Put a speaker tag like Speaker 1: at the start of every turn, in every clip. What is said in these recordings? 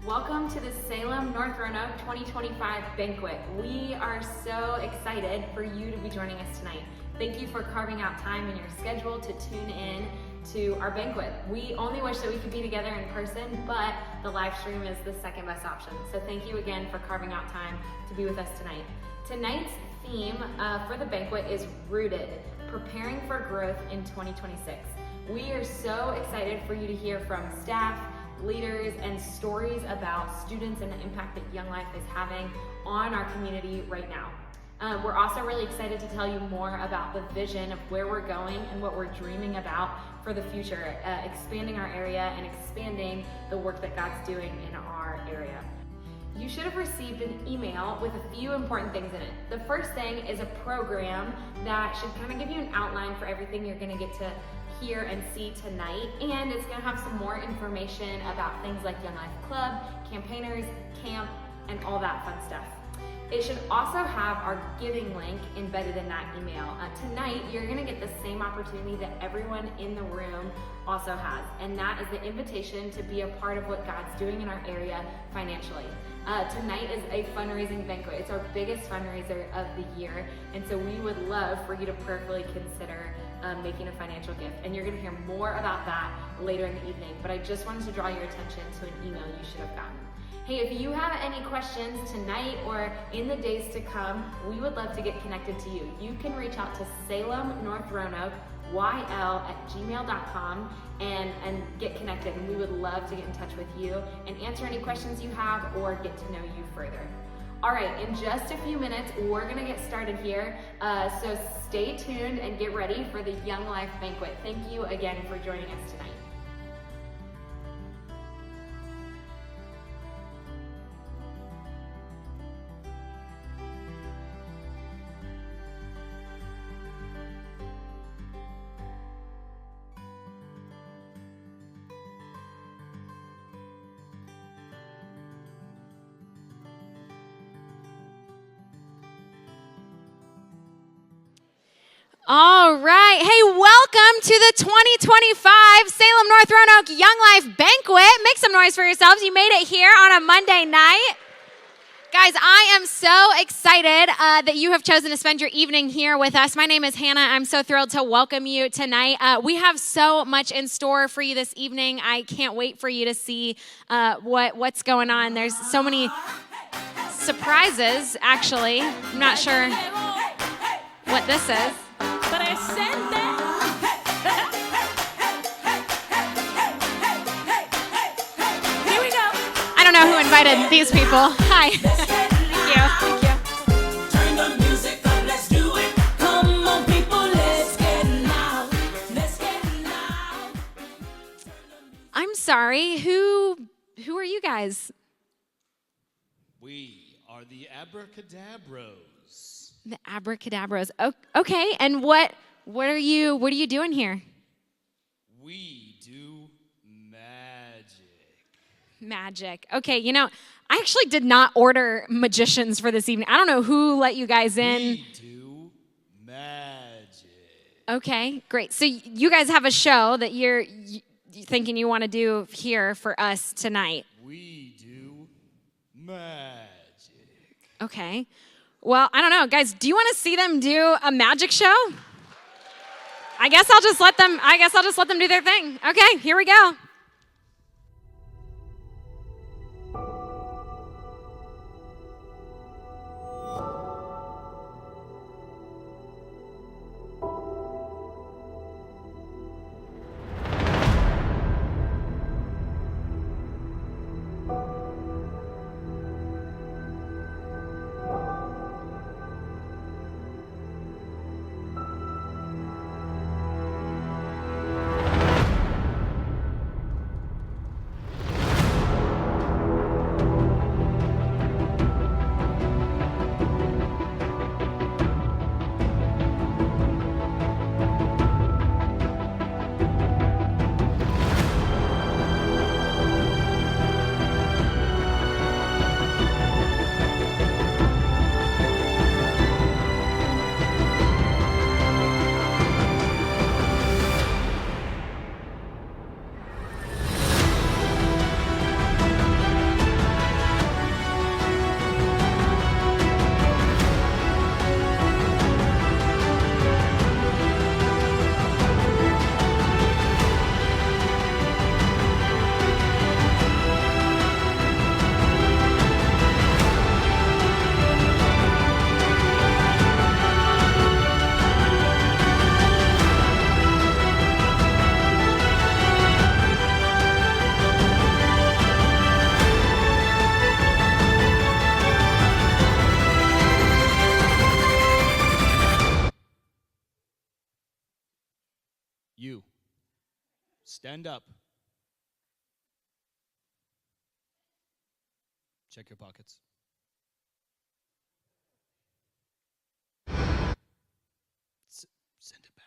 Speaker 1: Welcome to the Salem, North Roanoke 2025 Banquet. We are so excited for you to be joining us tonight. Thank you for carving out time in your schedule to tune in to our banquet. We only wish that we could be together in person, but the live stream is the second best option. So thank you again for carving out time to be with us tonight. Tonight's theme for the banquet is Rooted, Preparing for Growth in 2026. We are so excited for you to hear from staff, leaders, and stories about students and the impact that Young Life is having on our community right now. We're also really excited to tell you more about the vision of where we're going and what we're dreaming about for the future, expanding our area and expanding the work that God's doing in our area. You should have received an email with a few important things in it. The first thing is a program that should kind of give you an outline for everything you're going to get to hear and see tonight, and it's going to have some more information about things like Young Life Club, campaigners, camp, and all that fun stuff. It should also have our giving link embedded in that email. Tonight, you're going to get the same opportunity that everyone in the room also has, and that is the invitation to be a part of what God's doing in our area financially. Tonight is a fundraising banquet. It's our biggest fundraiser of the year, and so we would love for you to prayerfully consider making a financial gift, and you're going to hear more about that later in the evening, but I just wanted to draw your attention to an email you should have gotten. Hey, if you have any questions tonight or in the days to come, we would love to get connected to you. You can reach out to Salem North Roanoke yl@gmail.com and get connected, and we would love to get in touch with you and answer any questions you have or get to know you further. All right, in just a few minutes, we're gonna get started here, so stay tuned and get ready for the Young Life Banquet. Thank you again for joining us tonight.
Speaker 2: All right. Hey, welcome to the 2025 Salem North Roanoke Young Life Banquet. Make some noise for yourselves. You made it here on a Monday night. Guys, I am so excited that you have chosen to spend your evening here with us. My name is Hannah. I'm so thrilled to welcome you tonight. We have so much in store for you this evening. I can't wait for you to see what's going on. There's so many surprises, actually. I'm not sure what this is.
Speaker 3: But I said that. Here we go.
Speaker 2: I don't know who invited these people. Hi. Thank you.
Speaker 3: Turn the music up, let's do it. Come on, people, let's get loud. Let's get loud.
Speaker 2: I'm sorry. Who are you guys?
Speaker 4: We are the Abracadabros.
Speaker 2: The Abracadabras. Okay. And what are you doing here?
Speaker 4: We do
Speaker 2: Magic. Okay. You know, I actually did not order magicians for this evening. I don't know who let you guys in.
Speaker 4: We do magic.
Speaker 2: Okay. Great. So you guys have a show that you're thinking you want to do here for us tonight.
Speaker 4: We do magic.
Speaker 2: Okay. Well, I don't know, guys, do you want to see them do a magic show? I guess I'll just let them do their thing. Okay, here we go.
Speaker 4: Stand up. Check your pockets. Send it back.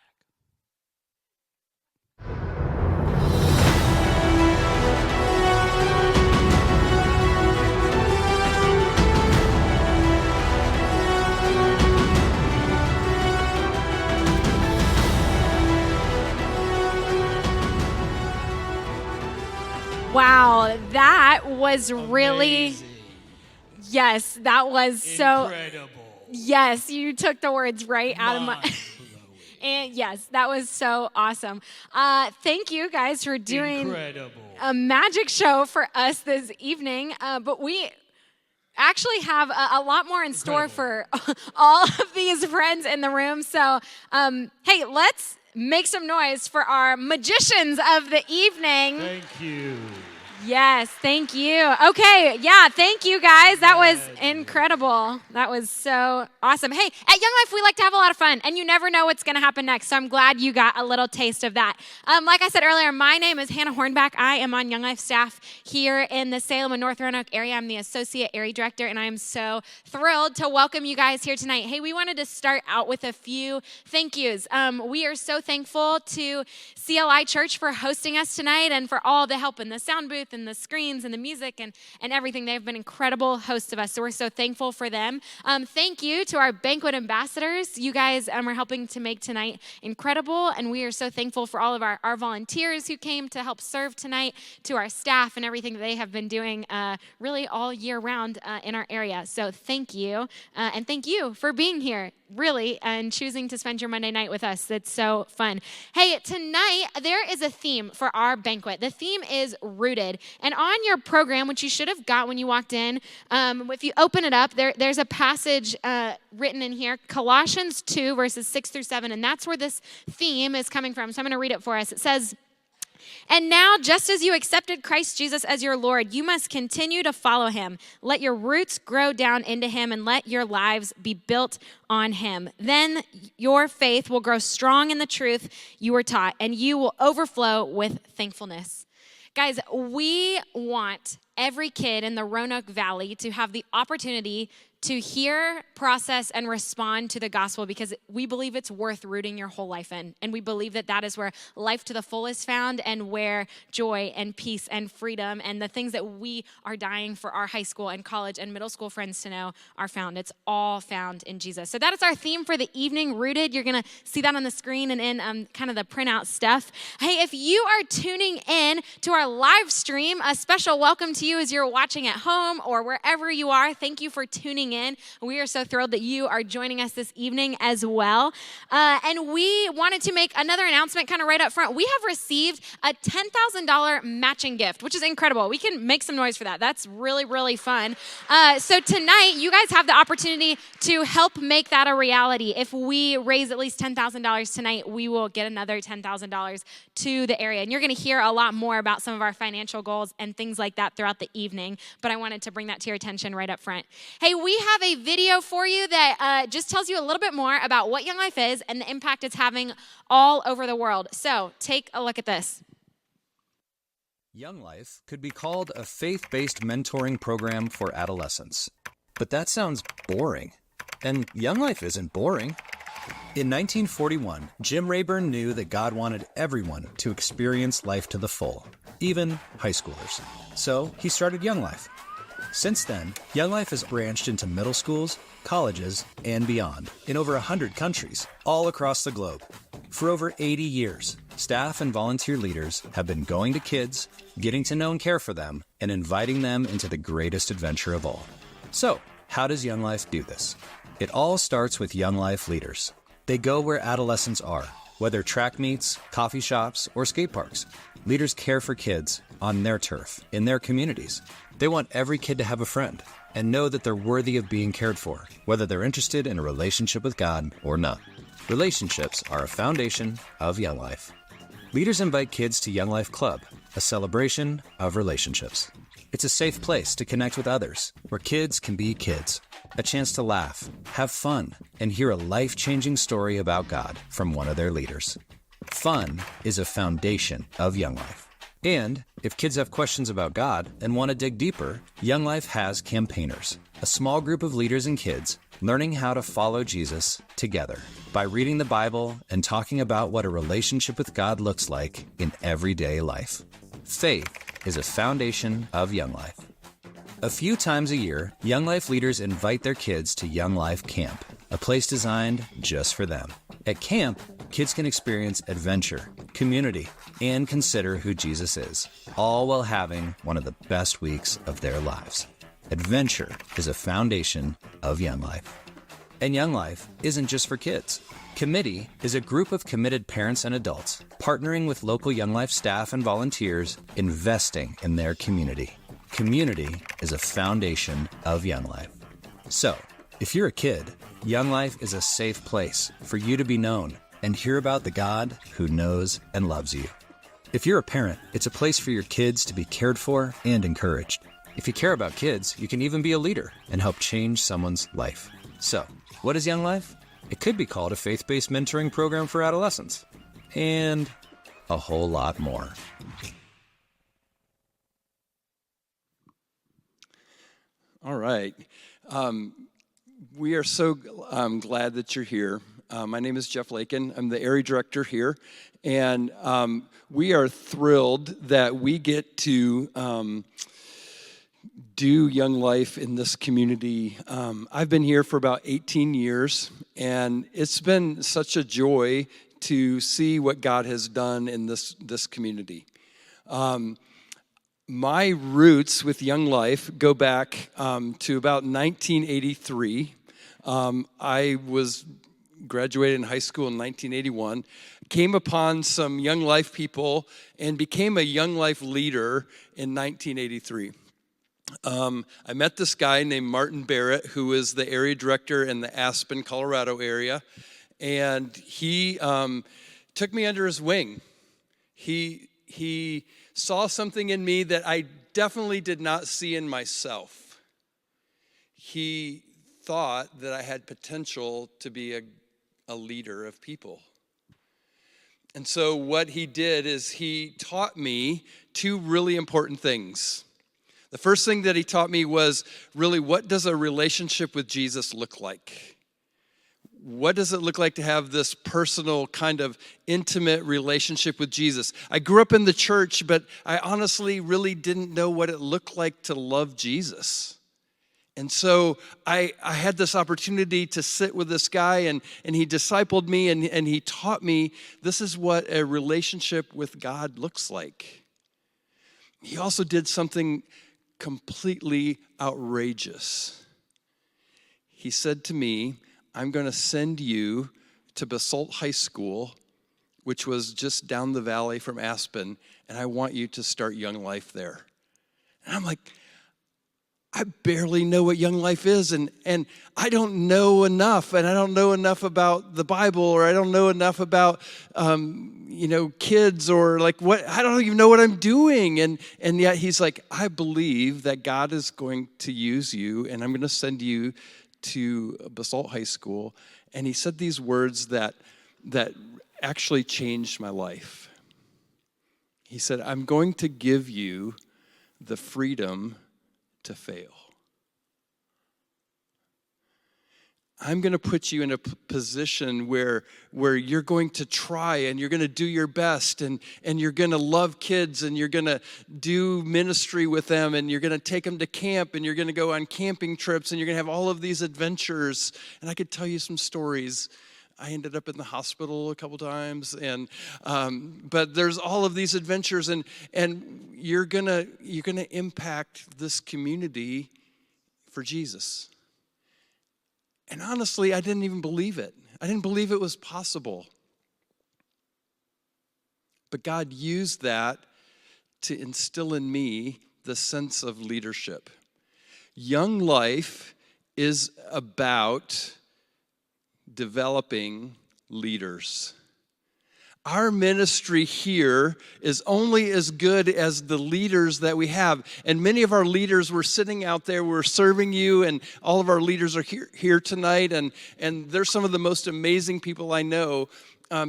Speaker 2: Wow, that was really,
Speaker 4: Amazing.
Speaker 2: yes, that was so,
Speaker 4: Incredible.
Speaker 2: yes, you took the words right out of my,
Speaker 4: Mind-blowing.
Speaker 2: and yes, that was so awesome. Thank you guys for doing
Speaker 4: Incredible.
Speaker 2: a magic show for us this evening, but we actually have a lot more in store for all of these friends in the room. So, hey, let's make some noise for our magicians of the evening.
Speaker 4: Thank you.
Speaker 2: Yes, thank you. Okay, yeah, thank you guys. That was incredible. That was so awesome. Hey, at Young Life, we like to have a lot of fun, and you never know what's going to happen next, so I'm glad you got a little taste of that. Like I said earlier, my name is Hannah Hornback. I am on Young Life staff here in the Salem and North Roanoke area. I'm the Associate Area Director, and I am so thrilled to welcome you guys here tonight. Hey, we wanted to start out with a few thank yous. We are so thankful to CLI Church for hosting us tonight and for all the help in the sound booth and the screens and the music and everything. They've been incredible hosts of us, so we're so thankful for them. Thank you to our banquet ambassadors. You guys are helping to make tonight incredible, and we are so thankful for all of our volunteers who came to help serve tonight, to our staff and everything that they have been doing really all year round in our area. So thank you, and thank you for being here, really, and choosing to spend your Monday night with us. That's so fun. Hey, tonight there is a theme for our banquet. The theme is rooted. And on your program, which you should have got when you walked in, if you open it up, there's a passage written in here, Colossians 2, verses 6 through 7, and that's where this theme is coming from. So I'm going to read it for us. It says, "And now, just as you accepted Christ Jesus as your Lord, you must continue to follow him. Let your roots grow down into him and let your lives be built on him. Then your faith will grow strong in the truth you were taught, and you will overflow with thankfulness." Guys, we want every kid in the Roanoke Valley to have the opportunity to hear, process, and respond to the gospel, because we believe it's worth rooting your whole life in. And we believe that that is where life to the full is found, and where joy and peace and freedom and the things that we are dying for our high school and college and middle school friends to know are found. It's all found in Jesus. So that is our theme for the evening, Rooted. You're going to see that on the screen and in kind of the printout stuff. Hey, if you are tuning in to our live stream, a special welcome to you as you're watching at home or wherever you are. Thank you for tuning in. We are so thrilled that you are joining us this evening as well. And we wanted to make another announcement kind of right up front. We have received a $10,000 matching gift, which is incredible. We can make some noise for that. That's really, really fun. So tonight, you guys have the opportunity to help make that a reality. If we raise at least $10,000 tonight, we will get another $10,000 to the area. And you're going to hear a lot more about some of our financial goals and things like that throughout the evening. But I wanted to bring that to your attention right up front. Hey, we have a video for you that just tells you a little bit more about what Young Life is and the impact it's having all over the world. So take a look at this.
Speaker 5: Young Life could be called a faith-based mentoring program for adolescents. But that sounds boring. And Young Life isn't boring. In 1941, Jim Rayburn knew that God wanted everyone to experience life to the full, even high schoolers. So he started Young Life. Since then, Young Life has branched into middle schools, colleges, and beyond in over 100 countries, all across the globe. For over 80 years, staff and volunteer leaders have been going to kids, getting to know and care for them, and inviting them into the greatest adventure of all. So, how does Young Life do this? It all starts with Young Life leaders. They go where adolescents are, whether track meets, coffee shops, or skate parks. Leaders care for kids on their turf, in their communities. They want every kid to have a friend and know that they're worthy of being cared for, whether they're interested in a relationship with God or not. Relationships are a foundation of Young Life. Leaders invite kids to Young Life Club, a celebration of relationships. It's a safe place to connect with others, where kids can be kids. A chance to laugh, have fun, and hear a life-changing story about God from one of their leaders. Fun is a foundation of Young Life. And if kids have questions about God and want to dig deeper, Young Life has Campaigners, a small group of leaders and kids learning how to follow Jesus together by reading the Bible and talking about what a relationship with God looks like in everyday life. Faith is a foundation of Young Life. A few times a year, Young Life leaders invite their kids to Young Life Camp, a place designed just for them. At camp, kids can experience adventure, community, and consider who Jesus is, all while having one of the best weeks of their lives. Adventure is a foundation of Young Life. And Young Life isn't just for kids. Committee is a group of committed parents and adults partnering with local Young Life staff and volunteers, investing in their community. Community is a foundation of Young Life. So, if you're a kid, Young Life is a safe place for you to be known and hear about the God who knows and loves you. If you're a parent, it's a place for your kids to be cared for and encouraged. If you care about kids, you can even be a leader and help change someone's life. So, what is Young Life? It could be called a faith-based mentoring program for adolescents. And a whole lot more.
Speaker 6: All right. We are so glad that you're here. My name is Jeff Lakin. I'm the area director here. And we are thrilled that we get to do Young Life in this community. I've been here for about 18 years, and it's been such a joy to see what God has done in this community. My roots with Young Life go back to about 1983. I was graduated in high school in 1981, came upon some Young Life people, and became a Young Life leader in 1983. I met this guy named Martin Barrett, who is the area director in the Aspen, Colorado area, and he took me under his wing. He saw something in me that I definitely did not see in myself. He thought that I had potential to be a leader of people. And so what he did is he taught me two really important things. The first thing that he taught me was really, what does a relationship with Jesus look like? What does it look like to have this personal kind of intimate relationship with Jesus? I grew up in the church, but I honestly really didn't know what it looked like to love Jesus. And so I had this opportunity to sit with this guy, and he discipled me, and he taught me this is what a relationship with God looks like. He also did something completely outrageous. He said to me, I'm going to send you to Basalt High School, which was just down the valley from Aspen, and I want you to start Young Life there. And I'm like, I barely know what Young Life is, and I don't know enough, and I don't know enough about the Bible, or I don't know enough about, kids, or like what, I don't even know what I'm doing. And yet he's like, I believe that God is going to use you, and I'm going to send you to Basalt High School. And he said these words that actually changed my life. He said, I'm going to give you the freedom to fail. I'm going to put you in a position where you're going to try, and you're going to do your best, and you're going to love kids, and you're going to do ministry with them, and you're going to take them to camp, and you're going to go on camping trips, and you're going to have all of these adventures. And I could tell you some stories. I ended up in the hospital a couple times, but there's all of these adventures, and you're gonna impact this community for Jesus. And honestly, I didn't even believe it. I didn't believe it was possible. But God used that to instill in me the sense of leadership. Young Life is about developing leaders. Our ministry here is only as good as the leaders that we have. And many of our leaders were sitting out there, we're serving you, and all of our leaders are here tonight, and they're some of the most amazing people I know.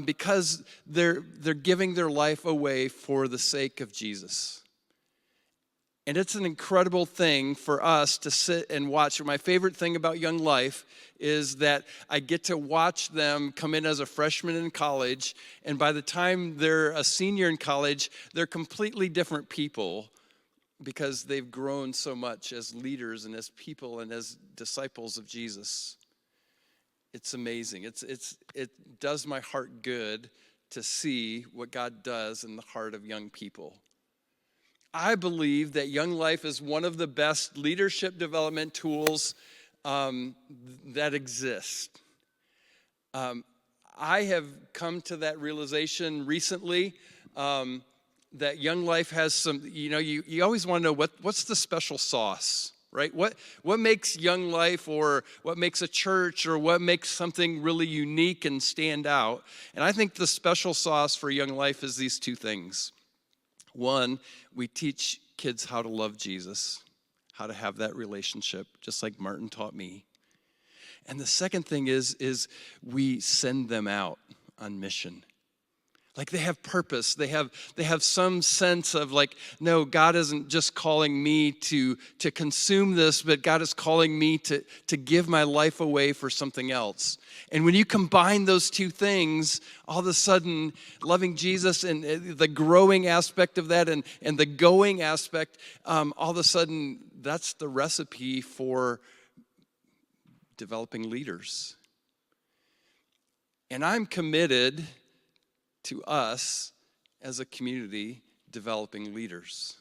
Speaker 6: because they're giving their life away for the sake of Jesus. And it's an incredible thing for us to sit and watch. My favorite thing about Young Life is that I get to watch them come in as a freshman in college, and by the time they're a senior in college, they're completely different people because they've grown so much as leaders and as people and as disciples of Jesus. It's amazing. It does my heart good to see what God does in the heart of young people. I believe that Young Life is one of the best leadership development tools that exist. I have come to that realization recently that Young Life has some, you always want to know what's the special sauce, right? What makes Young Life, or what makes a church, or what makes something really unique and stand out? And I think the special sauce for Young Life is these two things. One, we teach kids how to love Jesus, how to have that relationship, just like Martin taught me. And the second thing is we send them out on mission. Like they have purpose. They have some sense of like, no, God isn't just calling me to consume this, but God is calling me to give my life away for something else. And when you combine those two things, all of a sudden, loving Jesus and the growing aspect of that and the going aspect, all of a sudden, that's the recipe for developing leaders. And I'm committed to us as a community developing leaders.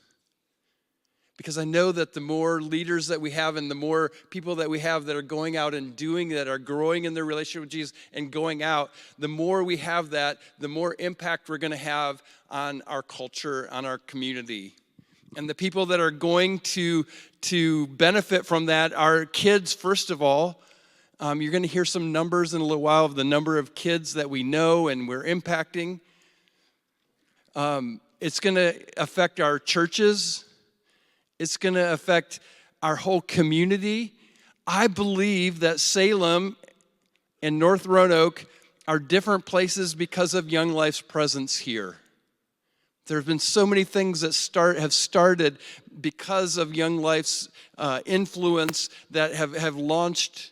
Speaker 6: Because I know that the more leaders that we have and the more people that we have that are going out and doing that, are growing in their relationship with Jesus and going out, the more we have that, the more impact we're going to have on our culture, on our community. And the people that are going to benefit from that are kids, first of all. You're going to hear some numbers in a little while of the number of kids that we know and we're impacting. It's going to affect our churches. It's going to affect our whole community. I believe that Salem and North Roanoke are different places because of Young Life's presence here. There have been so many things that have started because of Young Life's influence that have launched.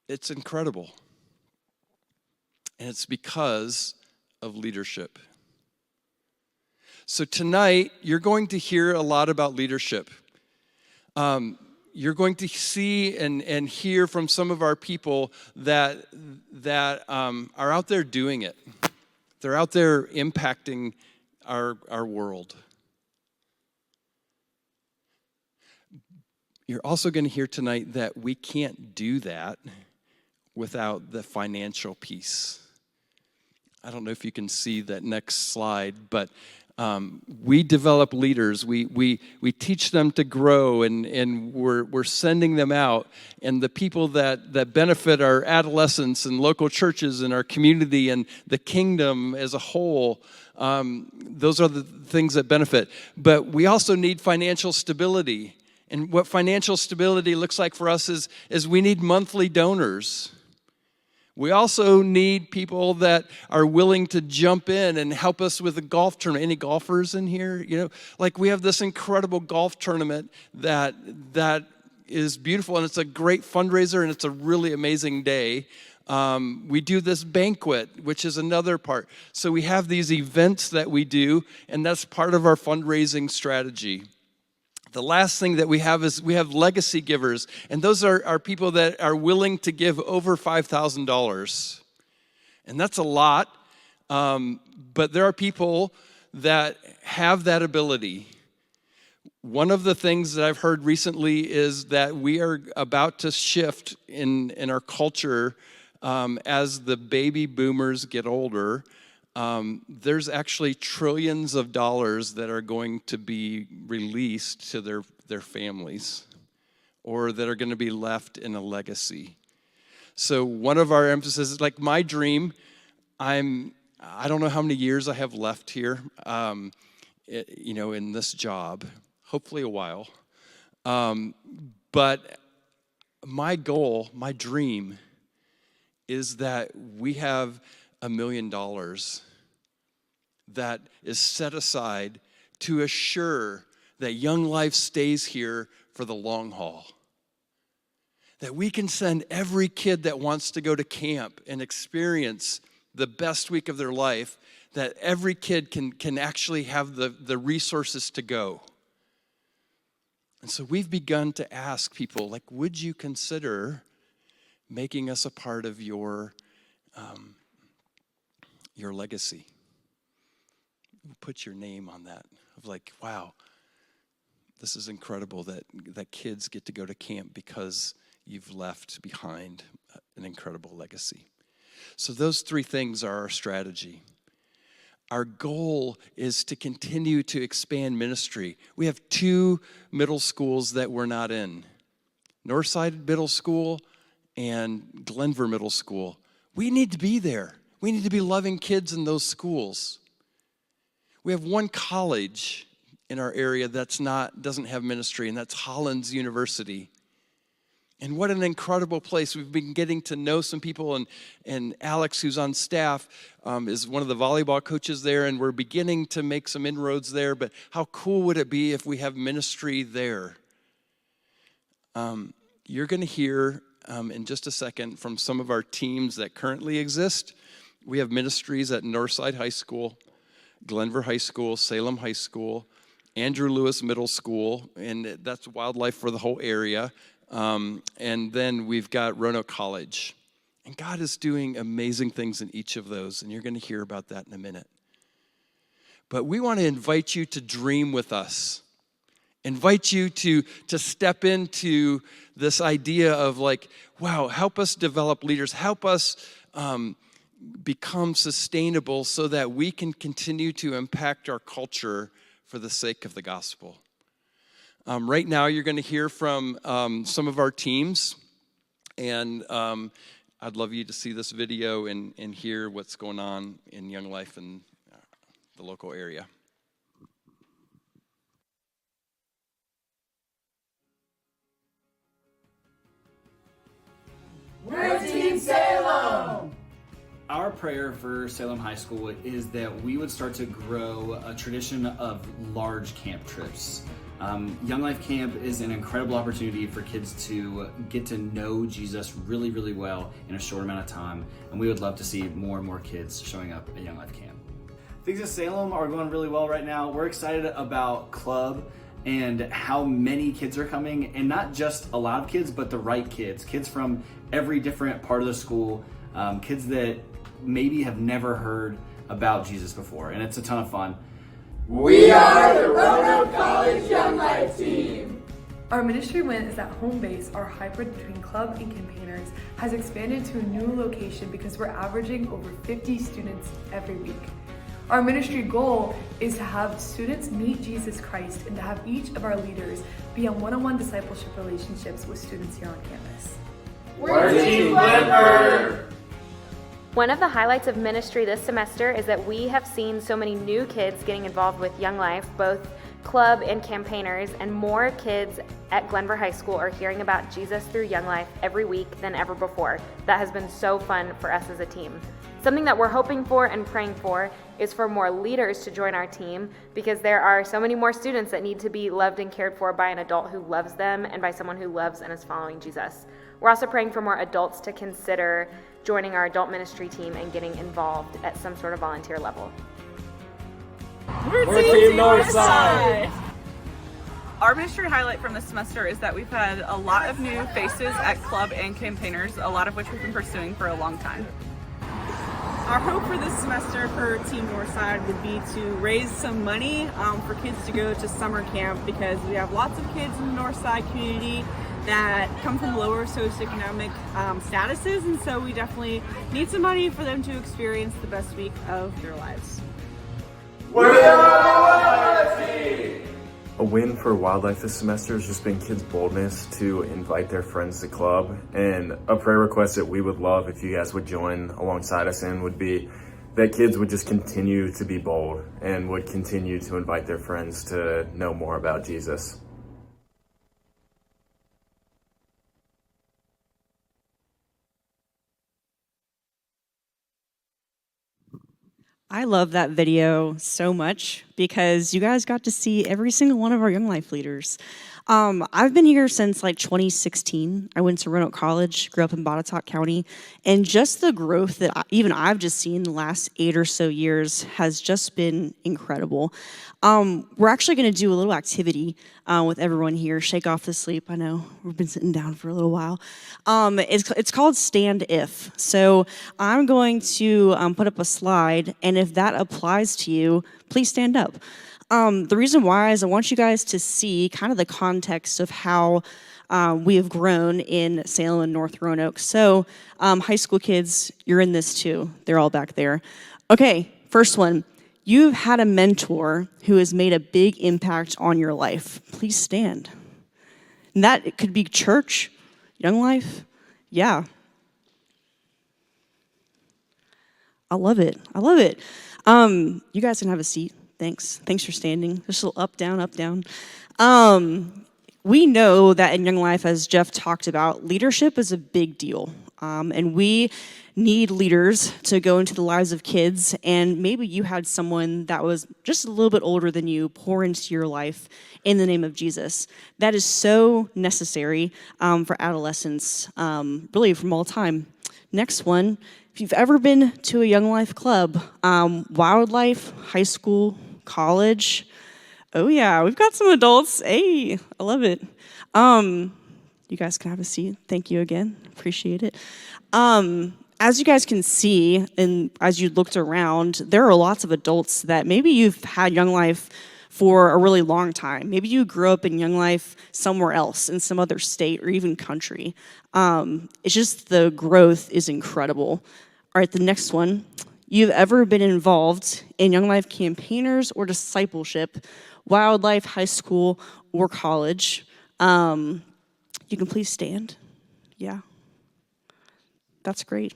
Speaker 6: It's incredible. And it's because of leadership. So tonight, you're going to hear a lot about leadership. You're going to see and hear from some of our people that are out there doing it. They're out there impacting our world. You're also going to hear tonight that we can't do that without the financial piece. I don't know if you can see that next slide, but we develop leaders. We teach them to grow, and we're sending them out. And the people that benefit our adolescents and local churches and our community and the kingdom as a whole, those are the things that benefit. But we also need financial stability. And what financial stability looks like for us is we need monthly donors. We also need people that are willing to jump in and help us with a golf tournament. Any golfers in here? Like we have this incredible golf tournament that is beautiful, and it's a great fundraiser, and it's a really amazing day. We do this banquet, which is another part. So we have these events that we do, and that's part of our fundraising strategy. The last thing that we have is we have legacy givers, and those are people that are willing to give over $5,000. And that's a lot, but there are people that have that ability. One of the things that I've heard recently is that we are about to shift in our culture as the baby boomers get older. There's actually trillions of dollars that are going to be released to their families, or that are going to be left in a legacy. So one of our emphasis is like my dream. I don't know how many years I have left here, in this job. Hopefully a while. But my goal, my dream, is that we have $1 million that is set aside to assure that Young Life stays here for the long haul. That we can send every kid that wants to go to camp and experience the best week of their life, that every kid can actually have the resources to go. And so we've begun to ask people, like, would you consider making us a part of your legacy? Put your name on that, of like, wow, this is incredible that kids get to go to camp because you've left behind an incredible legacy. So those three things are our strategy. Our goal is to continue to expand ministry. We have 2 middle schools that we're not in. Northside Middle School and Glenver Middle School. We need to be there. We need to be loving kids in those schools. We have 1 college in our area doesn't have ministry, and that's Hollins University. And what an incredible place. We've been getting to know some people, and Alex, who's on staff, is one of the volleyball coaches there, and we're beginning to make some inroads there. But how cool would it be if we have ministry there? You're going to hear in just a second from some of our teams that currently exist. We have ministries at Northside High School, Glenver High School, Salem High School, Andrew Lewis Middle School, and that's wildlife for the whole area. And then we've got Roanoke College. And God is doing amazing things in each of those, and you're going to hear about that in a minute. But we want to invite you to dream with us. Invite you to step into this idea of like, wow, help us develop leaders. Help us become sustainable so that we can continue to impact our culture for the sake of the gospel. Right now, you're going to hear from some of our teams, and I'd love you to see this video and hear what's going on in Young Life in the local area.
Speaker 3: We're Team Salem!
Speaker 7: Our prayer for Salem High School is that we would start to grow a tradition of large camp trips. Young Life Camp is an incredible opportunity for kids to get to know Jesus really, really well in a short amount of time, and we would love to see more and more kids showing up at Young Life Camp. Things at Salem are going really well right now. We're excited about Club and how many kids are coming, and not just a lot of kids, but the right kids. Kids from every different part of the school, kids that maybe have never heard about Jesus before, and it's a ton of fun.
Speaker 3: We are the Roanoke College Young Life team!
Speaker 8: Our ministry win is that home base, our hybrid between club and campaigners, has expanded to a new location because we're averaging over 50 students every week. Our ministry goal is to have students meet Jesus Christ and to have each of our leaders be on one-on-one discipleship relationships with students here on campus.
Speaker 3: We're Team Glenver!
Speaker 1: One of the highlights of ministry this semester is that we have seen so many new kids getting involved with Young Life, both club and campaigners, and more kids at Glenver High School are hearing about Jesus through Young Life every week than ever before. That has been so fun for us as a team. Something that we're hoping for and praying for is for more leaders to join our team, because there are so many more students that need to be loved and cared for by an adult who loves them and by someone who loves and is following Jesus. We're also praying for more adults to consider joining our adult ministry team and getting involved at some sort of volunteer level.
Speaker 9: We're Team Northside! Our ministry highlight from this semester is that we've had a lot of new faces at club and campaigners, a lot of which we've been pursuing for a long time.
Speaker 10: Our hope for this semester for Team Northside would be to raise some money for kids to go to summer camp, because we have lots of kids in the Northside community that come from lower socioeconomic statuses, and so we definitely need some money for them to experience the best week of their lives.
Speaker 11: A win for Wildlife this semester has just been kids' boldness to invite their friends to club, and a prayer request that we would love if you guys would join alongside us in would be that kids would just continue to be bold and would continue to invite their friends to know more about Jesus.
Speaker 10: I love that video so much because you guys got to see every single one of our Young Life leaders. I've been here since like 2016. I went to Roanoke College, grew up in Botetourt County, and just the growth that even I've just seen the last 8 or so years has just been incredible. We're actually going to do a little activity with everyone here. Shake off the sleep. I know we've been sitting down for a little while. It's called Stand If. So I'm going to put up a slide, and if that applies to you, please stand up. The reason why is I want you guys to see kind of the context of how we have grown in Salem and North Roanoke. So high school kids, you're in this too. They're all back there. Okay, first one. You've had a mentor who has made a big impact on your life. Please stand. And that it could be church, Young Life. Yeah. I love it. I love it. You guys can have a seat. Thanks for standing. Just a little up, down, up, down. We know that in Young Life, as Jeff talked about, leadership is a big deal. And we need leaders to go into the lives of kids. And maybe you had someone that was just a little bit older than you pour into your life in the name of Jesus. That is so necessary for adolescents, really from all time. Next one, if you've ever been to a Young Life club, wildlife, high school, college. Oh yeah, we've got some adults. Hey, I love it. You guys can have a seat. Thank you again. Appreciate it. As you guys can see, and as you looked around, there are lots of adults that maybe you've had Young Life for a really long time. Maybe you grew up in Young Life somewhere else, in some other state or even country. It's just the growth is incredible. All right, the next one. You've ever been involved in Young Life campaigners or discipleship, wildlife, high school, or college. You can please stand. Yeah. That's great.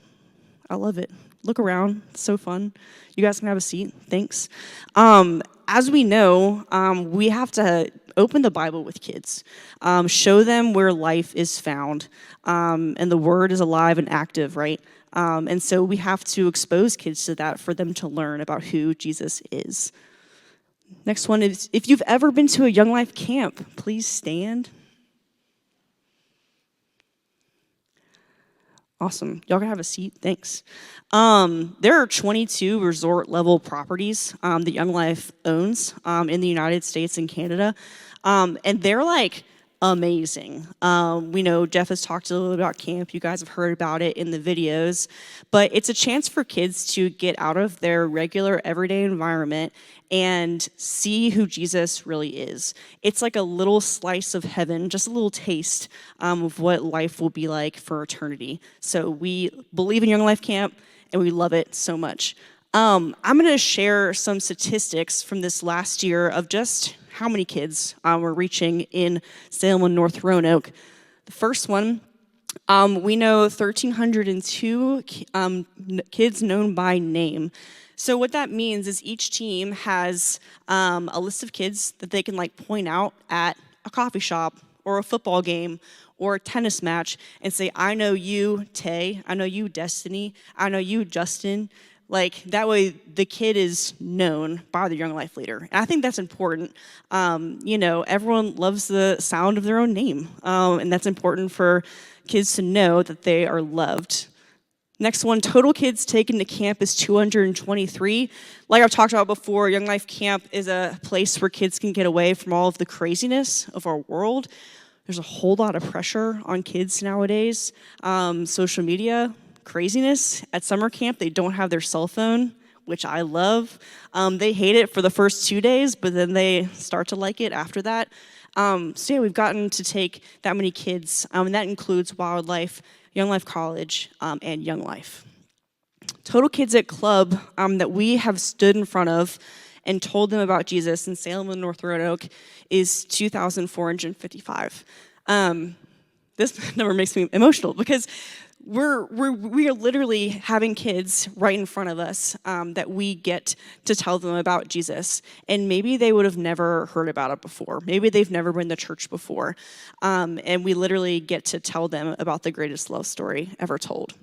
Speaker 10: I love it. Look around. It's so fun. You guys can have a seat. Thanks. As we know, we have to open the Bible with kids. Show them where life is found. And the word is alive and active, right? And so we have to expose kids to that for them to learn about who Jesus is. Next one is, if you've ever been to a Young Life camp, please stand. Awesome. Y'all can have a seat. Thanks. There are 22 resort-level properties that Young Life owns in the United States and Canada. And they're like amazing. We know Jeff has talked a little bit about camp. You guys have heard about it in the videos. But it's a chance for kids to get out of their regular everyday environment and see who Jesus really is. It's like a little slice of heaven, just a little taste of what life will be like for eternity. So we believe in Young Life Camp, and we love it so much. I'm going to share some statistics from this last year of just how many kids we're reaching in Salem and North Roanoke. The first one, we know 1,302 kids known by name. So what that means is each team has a list of kids that they can like point out at a coffee shop or a football game or a tennis match and say, I know you, Tay. I know you, Destiny. I know you, Justin. Like that way the kid is known by the Young Life leader. And I think that's important. Everyone loves the sound of their own name. And that's important for kids to know that they are loved. Next one, total kids taken to camp is 223. Like I've talked about before, Young Life Camp is a place where kids can get away from all of the craziness of our world. There's a whole lot of pressure on kids nowadays. Social media, craziness. At summer camp, they don't have their cell phone, which I love. They hate it for the first 2 days, but then they start to like it after that. We've gotten to take that many kids, and that includes wildlife, Young Life College, and Young Life. Total kids at club that we have stood in front of and told them about Jesus in Salem and North Roanoke is 2,455. This number makes me emotional because we are literally having kids right in front of us that we get to tell them about Jesus. And maybe they would have never heard about it before. Maybe they've never been to church before. And we literally get to tell them about the greatest love story ever told.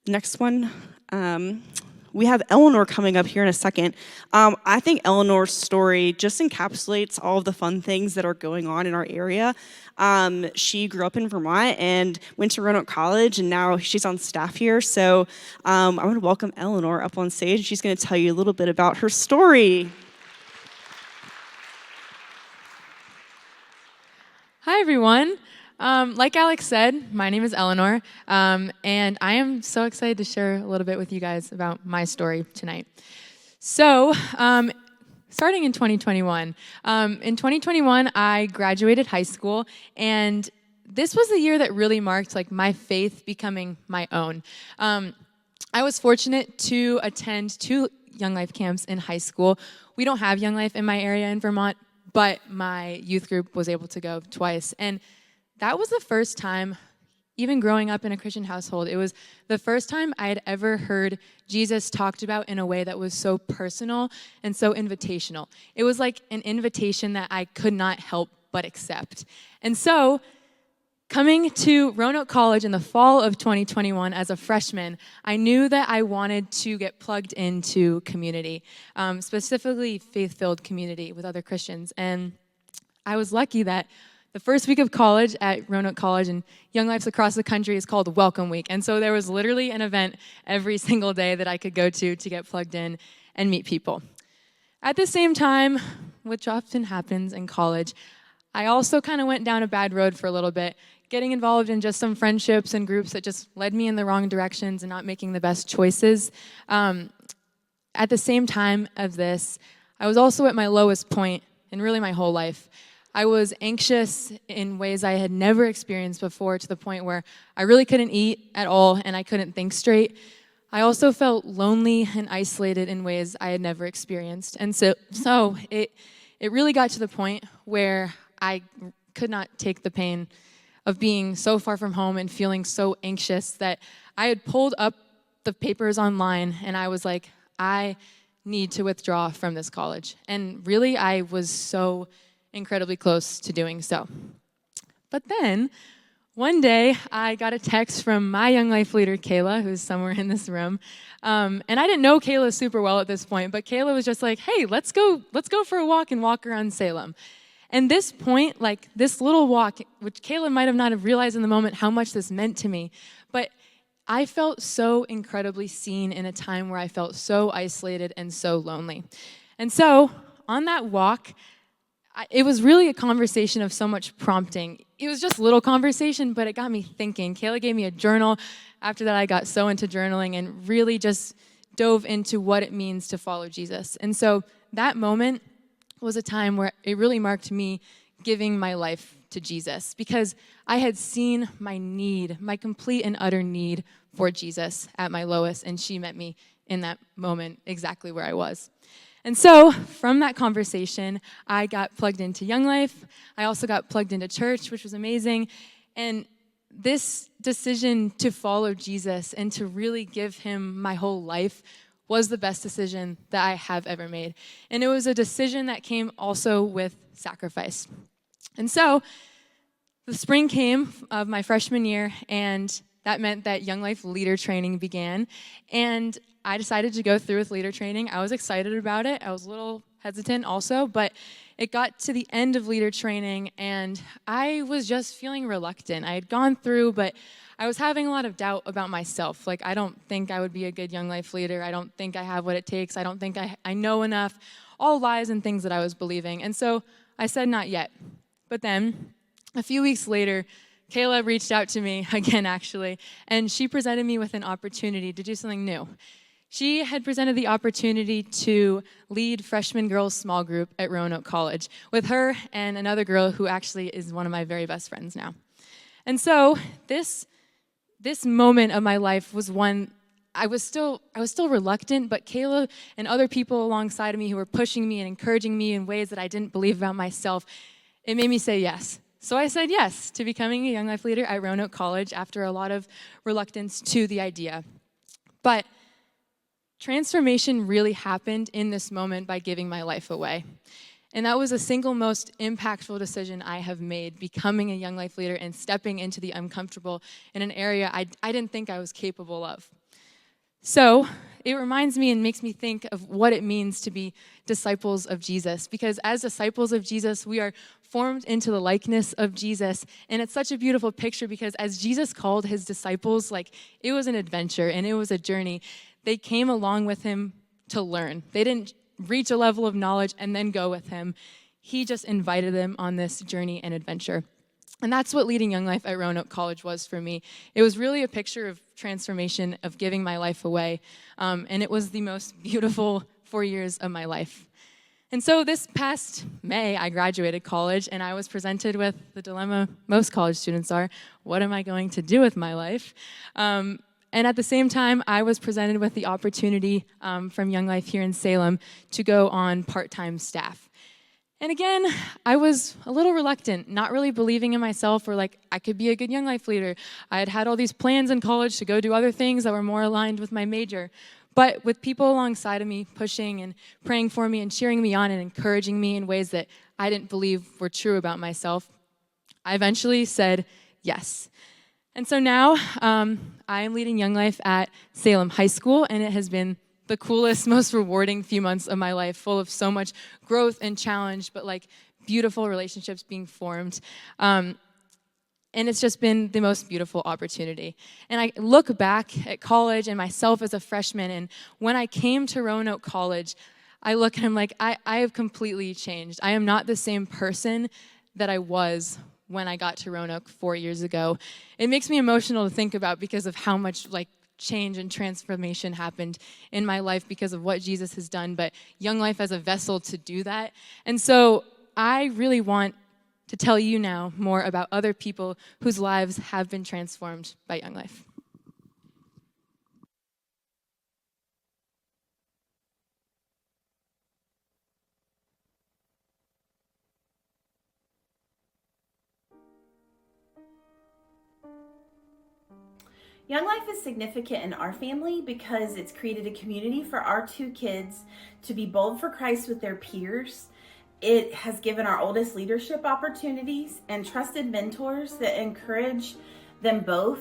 Speaker 10: Next one. we have Eleanor coming up here in a second. I think Eleanor's story just encapsulates all of the fun things that are going on in our area. She grew up in Vermont and went to Roanoke College, and now she's on staff here. So I want to welcome Eleanor up on stage. She's going to tell you a little bit about her story.
Speaker 12: Hi, everyone. Like Alex said, my name is Eleanor, and I am so excited to share a little bit with you guys about my story tonight. So, starting in 2021, I graduated high school, and this was the year that really marked like my faith becoming my own. I was fortunate to attend 2 Young Life camps in high school. We don't have Young Life in my area in Vermont, but my youth group was able to go twice. And that was the first time, even growing up in a Christian household, it was the first time I had ever heard Jesus talked about in a way that was so personal and so invitational. It was like an invitation that I could not help but accept. And so, coming to Roanoke College in the fall of 2021 as a freshman, I knew that I wanted to get plugged into community, specifically faith-filled community with other Christians. And I was lucky that the first week of college at Roanoke College and Young Lifes across the country is called Welcome Week. And so there was literally an event every single day that I could go to get plugged in and meet people. At the same time, which often happens in college, I also kind of went down a bad road for a little bit, getting involved in just some friendships and groups that just led me in the wrong directions and not making the best choices. At the same time of this, I was also at my lowest point in really my whole life. I was anxious in ways I had never experienced before, to the point where I really couldn't eat at all and I couldn't think straight. I also felt lonely and isolated in ways I had never experienced. And so it really got to the point where I could not take the pain of being so far from home and feeling so anxious that I had pulled up the papers online and I was like, I need to withdraw from this college. And really, I was so incredibly close to doing so. But then, one day, I got a text from my Young Life leader, Kayla, who's somewhere in this room. And I didn't know Kayla super well at this point, but Kayla was just like, hey, let's go for a walk and walk around Salem. And this point, like this little walk, which Kayla might have not have realized in the moment how much this meant to me, but I felt so incredibly seen in a time where I felt so isolated and so lonely. And so, on that walk, it was really a conversation of so much prompting. It was just little conversation, but it got me thinking. Kayla gave me a journal. After that, I got so into journaling and really just dove into what it means to follow Jesus. And so that moment was a time where it really marked me giving my life to Jesus, because I had seen my need, my complete and utter need for Jesus at my lowest, and she met me in that moment exactly where I was. And so, from that conversation, I got plugged into Young Life. I also got plugged into church, which was amazing. And this decision to follow Jesus and to really give him my whole life was the best decision that I have ever made. And it was a decision that came also with sacrifice. And so, the spring came of my freshman year, and that meant that Young Life leader training began. And I decided to go through with leader training. I was excited about it. I was a little hesitant also, but it got to the end of leader training, and I was just feeling reluctant. I had gone through, but I was having a lot of doubt about myself. Like, I don't think I would be a good Young Life leader. I don't think I have what it takes. I don't think I know enough. All lies and things that I was believing. And so I said, not yet. But then, a few weeks later, Kayla reached out to me again, actually, and she presented me with an opportunity to do something new. She had presented the opportunity to lead freshman girls' small group at Roanoke College with her and another girl who actually is one of my very best friends now. And so this moment of my life was one I was still reluctant, but Kayla and other people alongside of me who were pushing me and encouraging me in ways that I didn't believe about myself, it made me say yes. So I said yes to becoming a Young Life leader at Roanoke College after a lot of reluctance to the idea. But transformation really happened in this moment by giving my life away. And that was the single most impactful decision I have made, becoming a Young Life leader and stepping into the uncomfortable in an area I didn't think I was capable of. So it reminds me and makes me think of what it means to be disciples of Jesus, because as disciples of Jesus, we are formed into the likeness of Jesus. And it's such a beautiful picture because as Jesus called his disciples, like it was an adventure and it was a journey. They came along with him to learn. They didn't reach a level of knowledge and then go with him. He just invited them on this journey and adventure. And that's what leading Young Life at Roanoke College was for me. It was really a picture of transformation, of giving my life away. And it was the most beautiful 4 years of my life. And so this past May, I graduated college, and I was presented with the dilemma most college students are: what am I going to do with my life? And at the same time, I was presented with the opportunity from Young Life here in Salem to go on part-time staff. And again, I was a little reluctant, not really believing in myself or like I could be a good Young Life leader. I had had all these plans in college to go do other things that were more aligned with my major. But with people alongside of me pushing and praying for me and cheering me on and encouraging me in ways that I didn't believe were true about myself, I eventually said yes. And so now I am leading Young Life at Salem High School, and it has been the coolest, most rewarding few months of my life, full of so much growth and challenge, but like beautiful relationships being formed. And it's just been the most beautiful opportunity. And I look back at college and myself as a freshman, and when I came to Roanoke College, I look and I'm like, I have completely changed. I am not the same person that I was when I got to Roanoke 4 years ago. It makes me emotional to think about because of how much like change and transformation happened in my life because of what Jesus has done, but Young Life as a vessel to do that. And so I really want to tell you now more about other people whose lives have been transformed by Young Life.
Speaker 13: Young Life is significant in our family because it's created a community for our two kids to be bold for Christ with their peers. It has given our oldest leadership opportunities and trusted mentors that encourage them both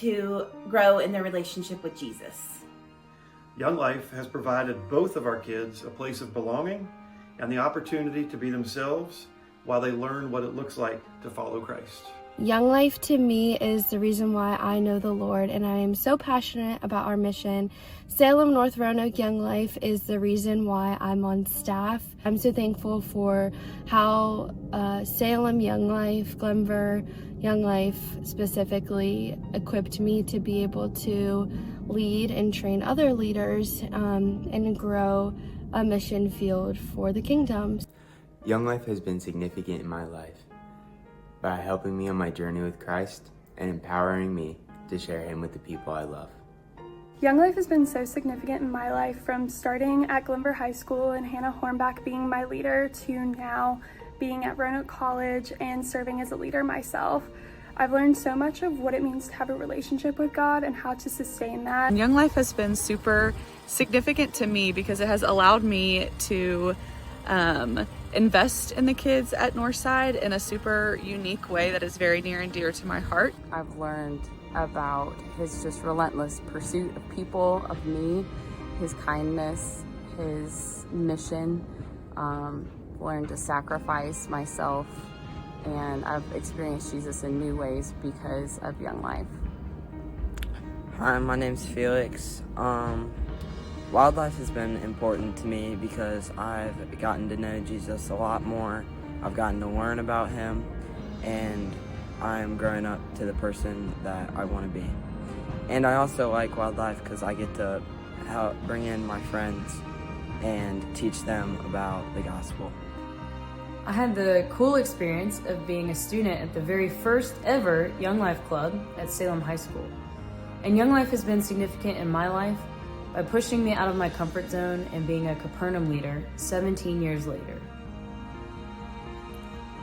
Speaker 13: to grow in their relationship with Jesus.
Speaker 14: Young Life has provided both of our kids a place of belonging and the opportunity to be themselves while they learn what it looks like to follow Christ.
Speaker 15: Young Life to me is the reason why I know the Lord, and I am so passionate about our mission. Salem North Roanoke Young Life is the reason why I'm on staff. I'm so thankful for how Salem Young Life, Glenver Young Life specifically, equipped me to be able to lead and train other leaders and grow a mission field for the kingdom.
Speaker 16: Young Life has been significant in my life by helping me on my journey with Christ and empowering me to share Him with the people I love.
Speaker 17: Young Life has been so significant in my life, from starting at Glenver High School and Hannah Hornback being my leader to now being at Roanoke College and serving as a leader myself. I've learned so much of what it means to have a relationship with God and how to sustain that.
Speaker 9: Young Life has been super significant to me because it has allowed me to invest in the kids at Northside in a super unique way that is very near and dear to my heart.
Speaker 18: I've learned about his just relentless pursuit of people, of me, his kindness, his mission, learned to sacrifice myself, and I've experienced Jesus in new ways because of Young Life.
Speaker 19: Hi, my name's Felix. Wildlife has been important to me because I've gotten to know Jesus a lot more. I've gotten to learn about Him, and I'm growing up to the person that I want to be. And I also like wildlife because I get to help bring in my friends and teach them about the gospel.
Speaker 20: I had the cool experience of being a student at the very first ever Young Life Club at Salem High School. And Young Life has been significant in my life by pushing me out of my comfort zone and being a Capernaum leader 17 years later.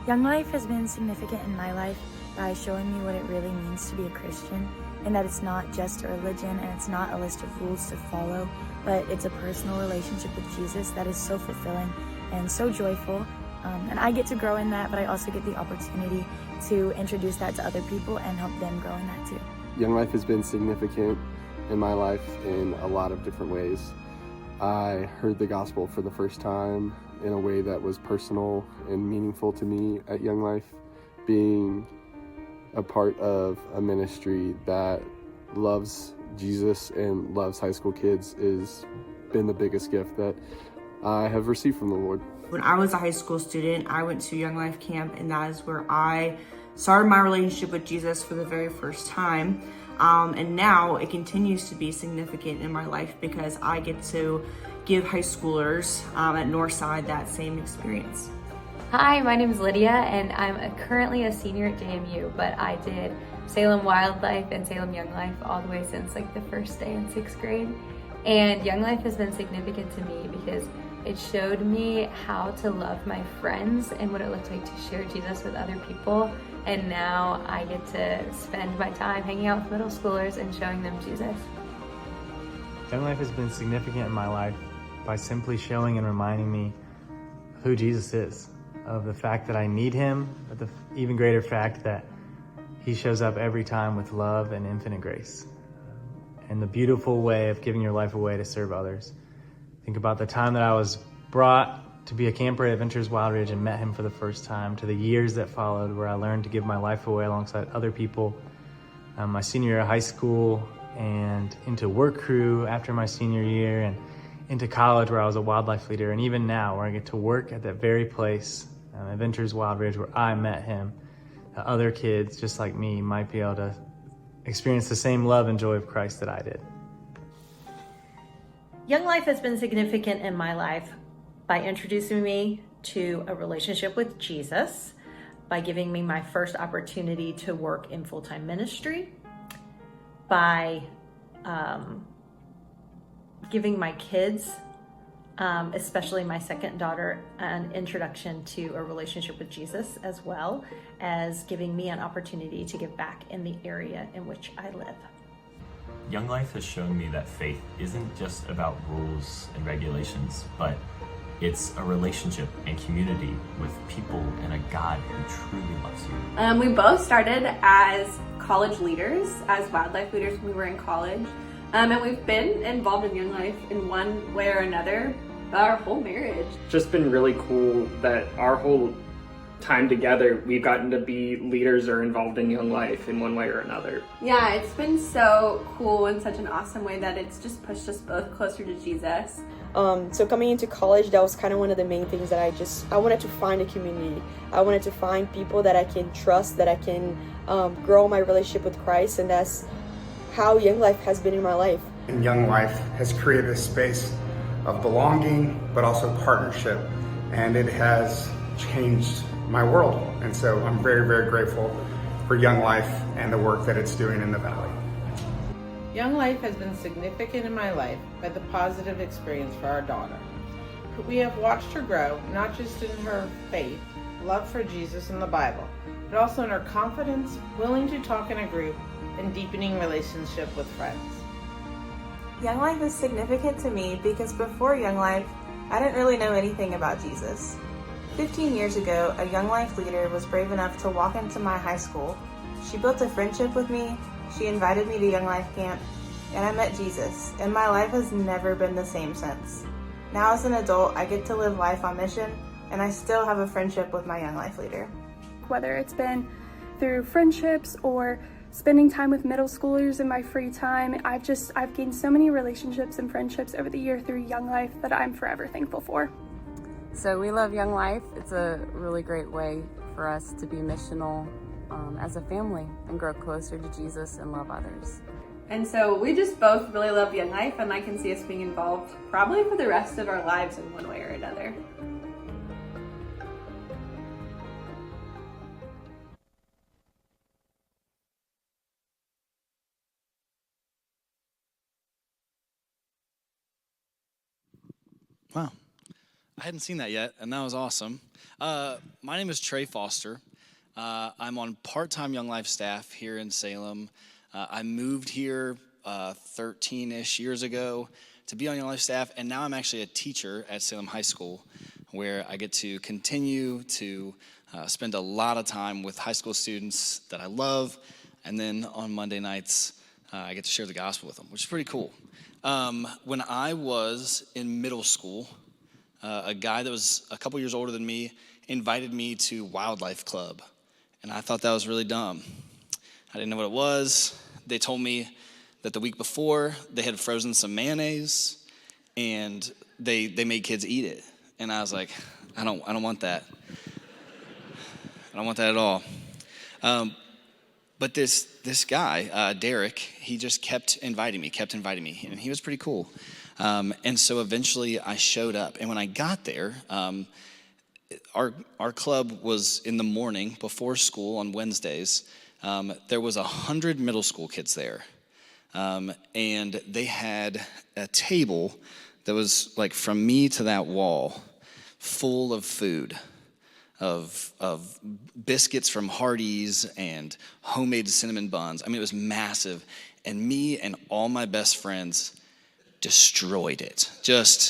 Speaker 21: Young Life has been significant in my life by showing me what it really means to be a Christian, and that it's not just a religion and it's not a list of rules to follow, but it's a personal relationship with Jesus that is so fulfilling and so joyful. And I get to grow in that, but I also get the opportunity to introduce that to other people and help them grow in that too.
Speaker 22: Young Life has been significant
Speaker 4: in my life in a lot of different ways. I heard the gospel for the first time in a way that was personal and meaningful to me at Young Life. Being a part of a ministry that loves Jesus and loves high school kids has been the biggest gift that I have received from the Lord.
Speaker 22: When I was a high school student, I went to Young Life Camp, and that is where I started my relationship with Jesus for the very first time. And now it continues to be significant in my life because I get to give high schoolers at Northside that same experience.
Speaker 23: Hi, my name is Lydia, and I'm currently a senior at JMU, but I did Salem Wildlife and Salem Young Life all the way since like the first day in 6th grade. And Young Life has been significant to me because it showed me how to love my friends and what it looked like to share Jesus with other people. And now I get to spend my time hanging out with middle schoolers and showing them Jesus.
Speaker 24: Young Life has been significant in my life by simply showing and reminding me who Jesus is, of the fact that I need him, but the even greater fact that he shows up every time with love and infinite grace. And the beautiful way of giving your life away to serve others. Think about the time that I was brought to be a camper at Adventures Wild Ridge and met him for the first time, to the years that followed where I learned to give my life away alongside other people. My senior year of high school and into work crew after my senior year and into college where I was a wildlife leader, and even now where I get to work at that very place, Adventures Wild Ridge, where I met him. Other kids just like me might be able to experience the same love and joy of Christ that I did.
Speaker 25: Young Life has been significant in my life by introducing me to a relationship with Jesus, by giving me my first opportunity to work in full-time ministry, by giving my kids, especially my second daughter, an introduction to a relationship with Jesus, as well as giving me an opportunity to give back in the area in which I live.
Speaker 26: Young Life has shown me that faith isn't just about rules and regulations, but it's a relationship and community with people and a God who truly loves you.
Speaker 27: We both started as college leaders, as wildlife leaders when we were in college. And we've been involved in Young Life in one way or another our whole marriage.
Speaker 28: Just been really cool that our whole time together, we've gotten to be leaders or involved in Young Life in one way or another.
Speaker 27: Yeah, it's been so cool in such an awesome way that it's just pushed us both closer to Jesus.
Speaker 29: So coming into college, that was kind of one of the main things that I wanted to find a community. I wanted to find people that I can trust, that I can grow my relationship with Christ, and that's how Young Life has been in my life.
Speaker 30: And Young Life has created a space of belonging, but also partnership, and it has changed my world. And so I'm very, very grateful for Young Life and the work that it's doing in the Valley.
Speaker 31: Young Life has been significant in my life by the positive experience for our daughter. We have watched her grow, not just in her faith, love for Jesus and the Bible, but also in her confidence, willing to talk in a group, and deepening relationship with friends.
Speaker 32: Young Life is significant to me because before Young Life, I didn't really know anything about Jesus. 15 years ago, a Young Life leader was brave enough to walk into my high school. She built a friendship with me, she invited me to Young Life Camp, and I met Jesus, and my life has never been the same since. Now as an adult, I get to live life on mission, and I still have a friendship with my Young Life leader.
Speaker 17: Whether it's been through friendships or spending time with middle schoolers in my free time, I've gained so many relationships and friendships over the year through Young Life that I'm forever thankful for.
Speaker 18: So we love Young Life. It's a really great way for us to be missional as a family and grow closer to Jesus and love others.
Speaker 27: And so we just both really love Young Life, and I can see us being involved probably for the rest of our lives in one way or another.
Speaker 33: Wow, I hadn't seen that yet, and that was awesome. My name is Trey Foster. I'm on part-time Young Life staff here in Salem. I moved here 13-ish years ago to be on Young Life staff, and now I'm actually a teacher at Salem High School, where I get to continue to spend a lot of time with high school students that I love, and then on Monday nights, I get to share the gospel with them, which is pretty cool. When I was in middle school, a guy that was a couple years older than me invited me to Wildlife Club, and I thought that was really dumb. I didn't know what it was. They told me that the week before they had frozen some mayonnaise, and they made kids eat it, and I was like, I don't want that. I don't want that at all. But this guy, Derek, he just kept inviting me, and he was pretty cool. And so eventually I showed up, and when I got there, our club was in the morning before school on Wednesdays. There was 100 middle school kids there, and they had a table that was like from me to that wall, full of food. Of biscuits from Hardee's and homemade cinnamon buns. I mean, it was massive. And me and all my best friends destroyed it.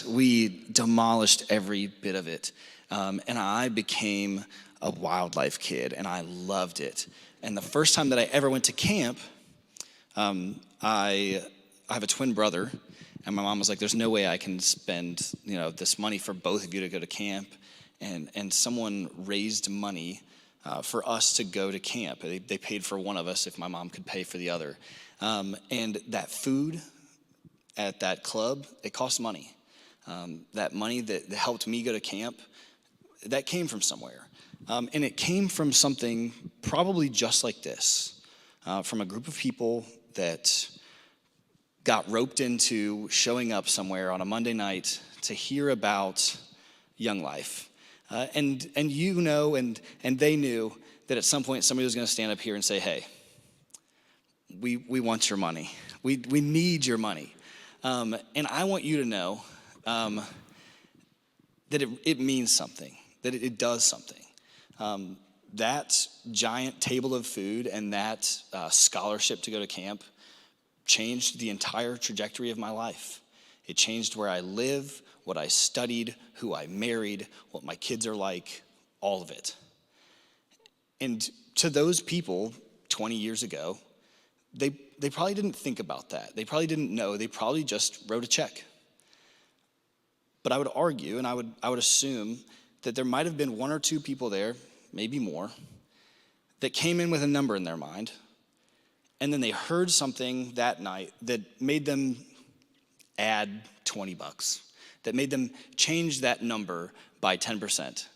Speaker 33: We demolished every bit of it. And I became a wildlife kid, and I loved it. And the first time that I ever went to camp, I have a twin brother, and my mom was like, there's no way I can spend, this money for both of you to go to camp. And someone raised money for us to go to camp. They paid for one of us if my mom could pay for the other. And that food at that club, it cost money. That money that helped me go to camp, that came from somewhere. And it came from something probably just like this, from a group of people that got roped into showing up somewhere on a Monday night to hear about Young Life. And they knew that at some point somebody was going to stand up here and say, hey, we want your money. We need your money. And I want you to know that it means something, that it does something. That giant table of food and that scholarship to go to camp changed the entire trajectory of my life. It changed where I live, what I studied, who I married, what my kids are like, all of it. And to those people 20 years ago, they probably didn't think about that. They probably didn't know. They probably just wrote a check. But I would argue, and I would assume that there might have been one or two people there, maybe more, that came in with a number in their mind, and then they heard something that night that made them add $20, that made them change that number by 10%.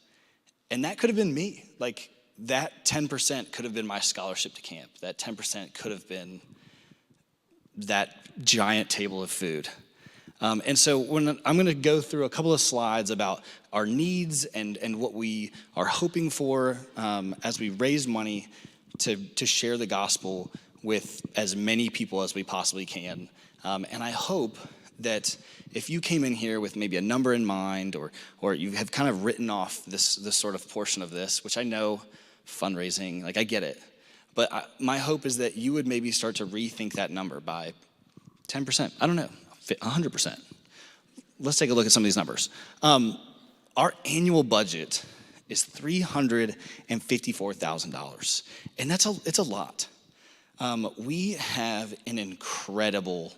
Speaker 33: And that could have been me. Like, that 10% could have been my scholarship to camp. That 10% could have been that giant table of food. And so I'm going to go through a couple of slides about our needs and what we are hoping for as we raise money to share the gospel with as many people as we possibly can. And I hope that if you came in here with maybe a number in mind, or you have kind of written off this sort of portion of this, which I know fundraising, like I get it, but my hope is that you would maybe start to rethink that number by 10%. I don't know, 100%. Let's take a look at some of these numbers. Our annual budget is $354,000, and it's a lot. We have an incredible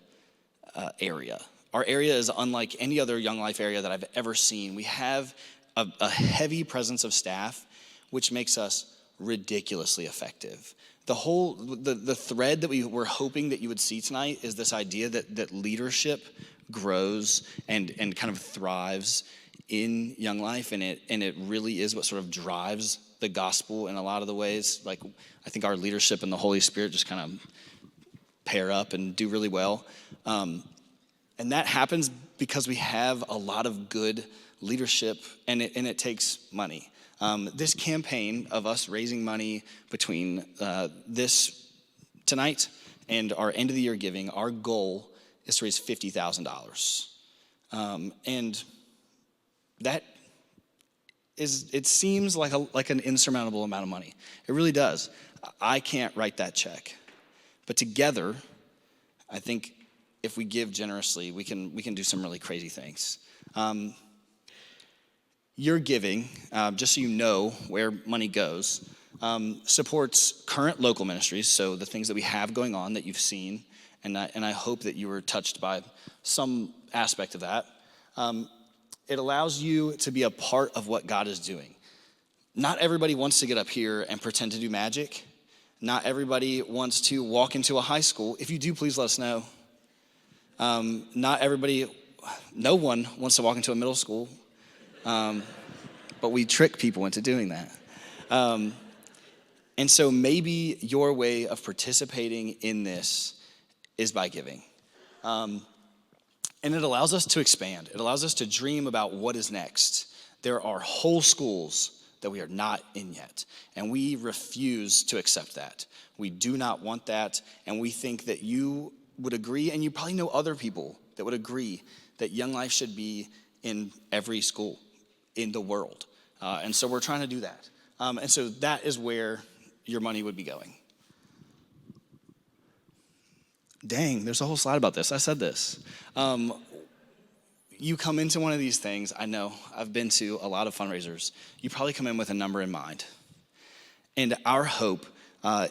Speaker 33: area. Our area is unlike any other Young Life area that I've ever seen. We have a heavy presence of staff, which makes us ridiculously effective. The thread that we were hoping that you would see tonight is this idea that leadership grows and kind of thrives in Young Life, and it really is what sort of drives the gospel in a lot of the ways. Like, I think our leadership and the Holy Spirit just kind of pair up and do really well. And that happens because we have a lot of good leadership, and it takes money. This campaign of us raising money between this tonight and our end of the year giving, our goal is to raise $50,000. And that it seems like an insurmountable amount of money. It really does. I can't write that check. But together, I think if we give generously, we can do some really crazy things. Your giving, just so you know where money goes, supports current local ministries, so the things that we have going on that you've seen, And I hope that you were touched by some aspect of that. It allows you to be a part of what God is doing. Not everybody wants to get up here and pretend to do magic. Not everybody wants to walk into a high school. If you do, please let us know. No one wants to walk into a middle school, but we trick people into doing that. And so maybe your way of participating in this is by giving. And it allows us to expand. It allows us to dream about what is next. There are whole schools that we are not in yet, and we refuse to accept that. We do not want that, and we think that you would agree, and you probably know other people that would agree that Young Life should be in every school in the world. And so we're trying to do that. And so that is where your money would be going. Dang, there's a whole slide about this. I said this. You come into one of these things, I know, I've been to a lot of fundraisers. You probably come in with a number in mind. And our hope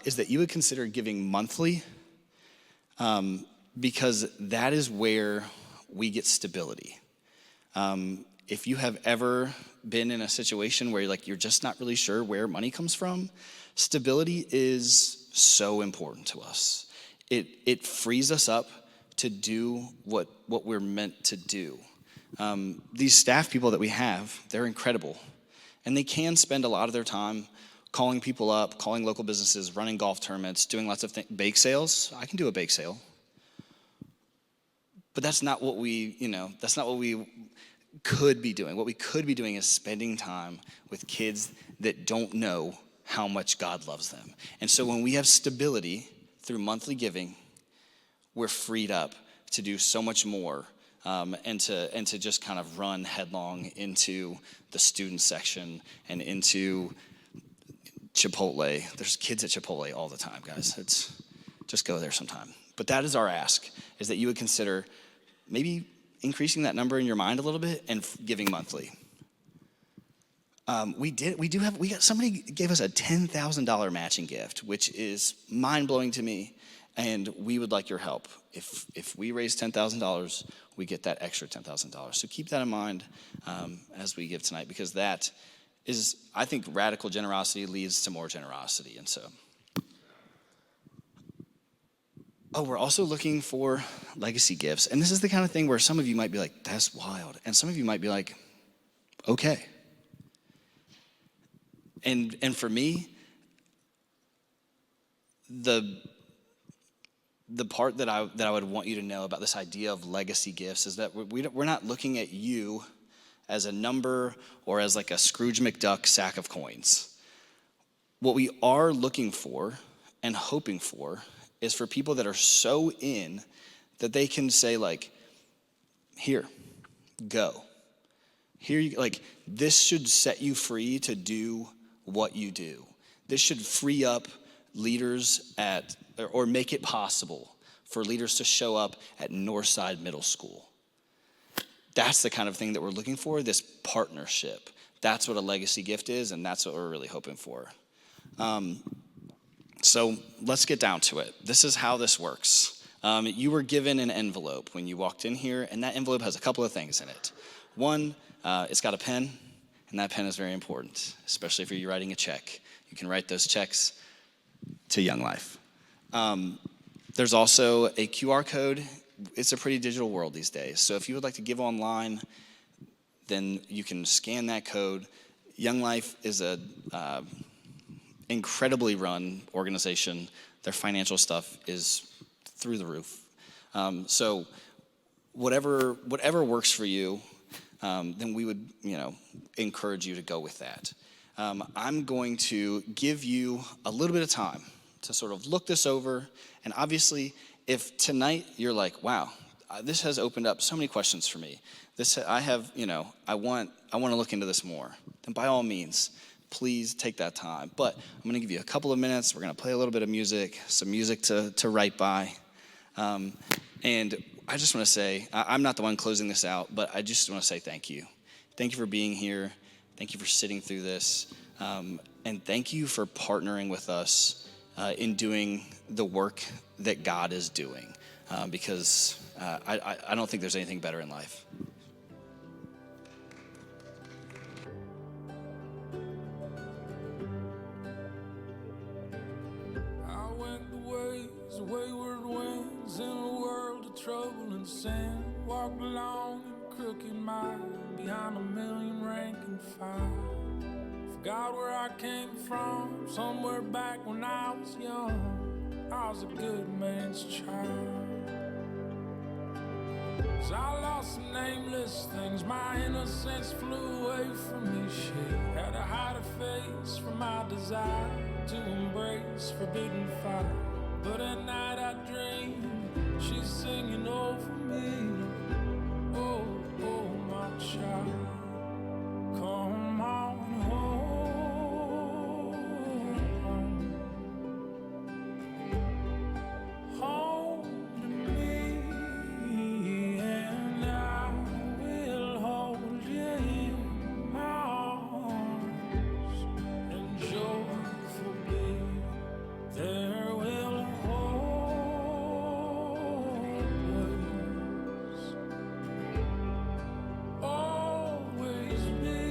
Speaker 33: is that you would consider giving monthly, because that is where we get stability. If you have ever been in a situation where you're just not really sure where money comes from, stability is so important to us. It frees us up to do what we're meant to do. These staff people that we have, they're incredible. And they can spend a lot of their time calling people up, calling local businesses, running golf tournaments, doing lots of bake sales. I can do a bake sale. But that's not what we could be doing. What we could be doing is spending time with kids that don't know how much God loves them. And so when we have stability through monthly giving, we're freed up to do so much more, and to just kind of run headlong into the student section and into Chipotle. There's kids at Chipotle all the time, guys. Just go there sometime. But that is our ask, is that you would consider maybe increasing that number in your mind a little bit and giving monthly. Somebody gave us a $10,000 matching gift, which is mind-blowing to me, and we would like your help. If we raise $10,000, we get that extra $10,000. So keep that in mind as we give tonight, because that is, I think, radical generosity leads to more generosity. And so, we're also looking for legacy gifts. And this is the kind of thing where some of you might be like, that's wild. And some of you might be like, okay. And for me, the part that I would want you to know about this idea of legacy gifts is that we're not looking at you as a number or as like a Scrooge McDuck sack of coins. What we are looking for and hoping for is for people that are so in that they can say, like, here, go. Here, this should set you free to do what you do. This should free up leaders or make it possible for leaders to show up at Northside Middle School. That's the kind of thing that we're looking for, this partnership. That's what a legacy gift is, and that's what we're really hoping for. So let's get down to it. This is how this works. You were given an envelope when you walked in here, and that envelope has a couple of things in it. One, it's got a pen, and that pen is very important, especially if you're writing a check. You can write those checks to Young Life. There's also a QR code. It's a pretty digital world these days. So if you would like to give online, then you can scan that code. Young Life is a incredibly run organization. Their financial stuff is through the roof. So whatever works for you, then we would encourage you to go with that. I'm going to give you a little bit of time to sort of look this over. And obviously, if tonight you're like, wow, this has opened up so many questions for me. I want to look into this more. Then by all means, please take that time. But I'm going to give you a couple of minutes. We're going to play a little bit of music, some music to write by. And I just want to say, I'm not the one closing this out, but I just want to say thank you. Thank you for being here. Thank you for sitting through this. And thank you for partnering with us in doing the work that God is doing. because I don't think there's anything better in life.
Speaker 1: I went the ways of wayward winds in a world of trouble and sin. Walked along in crooked mile behind a million rank and file. Forgot where I came from, somewhere back when I was young. I was a good man's child. So I lost some nameless things, my innocence flew away from me. She had to hide her face from my desire to embrace forbidden fire. But at night I dream she's singing over me. Oh, oh, my child, come on home, home to me, and I will hold you in my arms, and joyful be there will always be